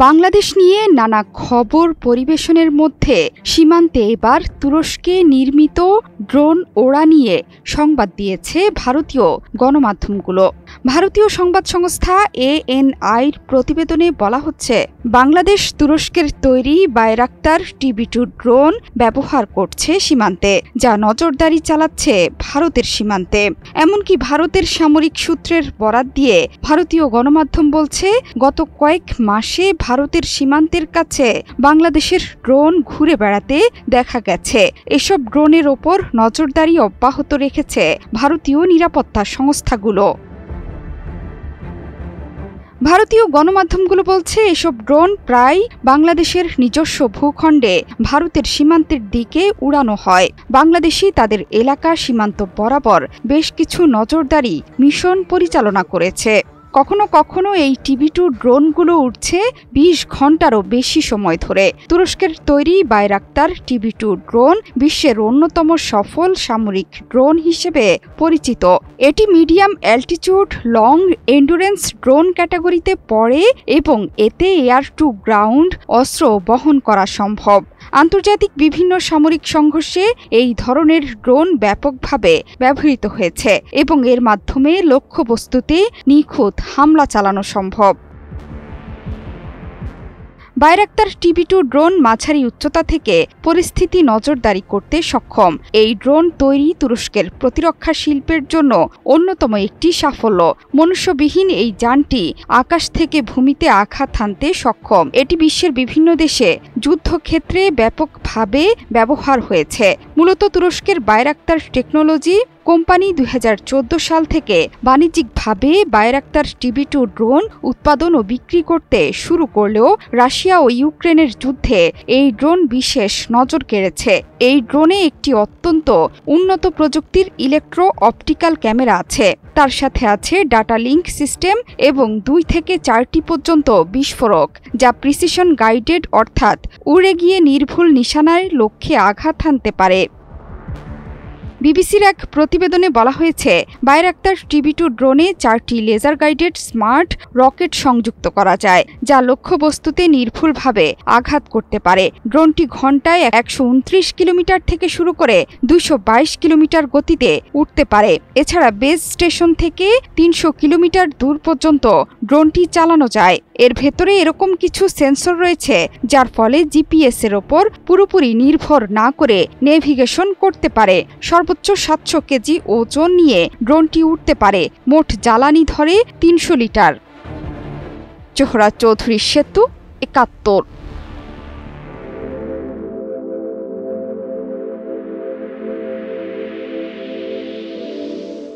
বাংলাদেশ নিয়ে নানা খবর পরিবেশনের মধ্যে সীমান্তে এবার তুরস্কে নির্মিত ড্রোন ওড়া নিয়ে সংবাদ দিয়েছে ভারতীয় গণমাধ্যমগুলো। ভারতীয় সংবাদ সংস্থা ANIর প্রতিবেদনে বলা হচ্ছে, বাংলাদেশ তুরস্কের তৈরি বাইরাক্তার TB2 ড্রোন ব্যবহার করছে সীমান্তে, যা নজরদারি চালাচ্ছে ভারতের সীমান্তে। এমনকি ভারতের সামরিক সূত্রের বরাত দিয়ে ভারতীয় গণমাধ্যম বলছে, গত কয়েক মাসে ভারতের সীমান্তের কাছে বাংলাদেশের ড্রোন ঘুরে বেড়াতে দেখা গেছে। এসব ড্রোনের ওপর নজরদারি অব্যাহত রেখেছে ভারতীয় নিরাপত্তা সংস্থাগুলো। ভারতীয় গণমাধ্যমগুলো বলছে, এসব ড্রোন প্রায় বাংলাদেশের নিজস্ব ভূখণ্ডে ভারতের সীমান্তের দিকে উড়ানো হয়। বাংলাদেশই তাদের এলাকা সীমান্ত বরাবর বেশ কিছু নজরদারি মিশন পরিচালনা করেছে। কখনো কখনো এই TB2 ড্রোনগুলো উঠছে 20 ঘন্টারও বেশি সময় ধরে। তুরস্কের তৈরি বাইরাক্তার TB2 ড্রোন বিশ্বের অন্যতম সফল সামরিক ড্রোন হিসেবে পরিচিত। এটি medium altitude long endurance drone ক্যাটাগরিতে পড়ে এবং এতে এয়ার টু গ্রাউন্ড অস্ত্র বহন করা সম্ভব। আন্তর্জাতিক বিভিন্ন সামরিক সংঘর্ষে এই ধরনের ড্রোন ব্যাপকভাবে ব্যবহৃত হয়েছে এবং এর মাধ্যমে লক্ষ্যবস্তুতে নিখুঁত হামলা চালানো সম্ভব। বাইরাক্তার TB2 ড্রোন মাঝারি উচ্চতা থেকে পরিস্থিতি নজরদারি করতে সক্ষম। এই ড্রোন তৈরি তুরস্কের প্রতিরক্ষা শিল্পের জন্য অন্যতম একটি সাফল্য। মনুষ্যবিহীন এই যানটি আকাশ থেকে ভূমিতে আঘাত হানতে সক্ষম। এটি বিশ্বের বিভিন্ন দেশে যুদ্ধক্ষেত্রে ব্যাপকভাবে ব্যবহার হয়েছে। মূলত তুরস্কের বাইরাক্তার টেকনোলজি কোম্পানি 2014 সাল থেকে বাণিজ্যিকভাবে বাইরাক্তার TB2 ড্রোন উৎপাদন ও বিক্রি করতে শুরু করলেও রাশিয়া ও ইউক্রেনের যুদ্ধে এই ড্রোন বিশেষ নজর কেড়েছে। এই ড্রোনে একটি অত্যন্ত উন্নত প্রযুক্তির ইলেকট্রো অপটিক্যাল ক্যামেরা আছে। তার সাথে আছে ডাটা লিঙ্ক সিস্টেম এবং 2 থেকে 4টি পর্যন্ত বিস্ফোরক, যা প্রিসিশন গাইডেড, অর্থাৎ উড়ে গিয়ে নির্ভুল নিশানায় লক্ষ্যে আঘাত হানতে পারে। বিবিসির এক প্রতিবেদনে বলা হয়েছে, বাইরাক্তার TB2 ড্রোনে 4টি লেজার গাইডেড স্মার্ট রকেট সংযুক্ত করা যায়, যা লক্ষ্যবস্তুতে নির্ভুলভাবে আঘাত করতে পারে। ড্রোনটি ঘণ্টায় 129 কিলোমিটার থেকে শুরু করে 222 কিলোমিটার গতিতে উঠতে পারে। এছাড়া বেস স্টেশন থেকে 300 কিলোমিটার দূর পর্যন্ত ড্রোনটি চালানো যায়। এর ভেতরে এরকম কিছু সেন্সর রয়েছে, যার ফলে GPS এর ওপর পুরোপুরি নির্ভর না করে নেভিগেশন করতে পারে। সর্বোচ্চ 700 কেজি ওজন নিয়ে ড্রোনটি উঠতে পারে। মোট জ্বালানি ধরে 300 লিটার। জোহরা চৌধুরী সেতু, 71।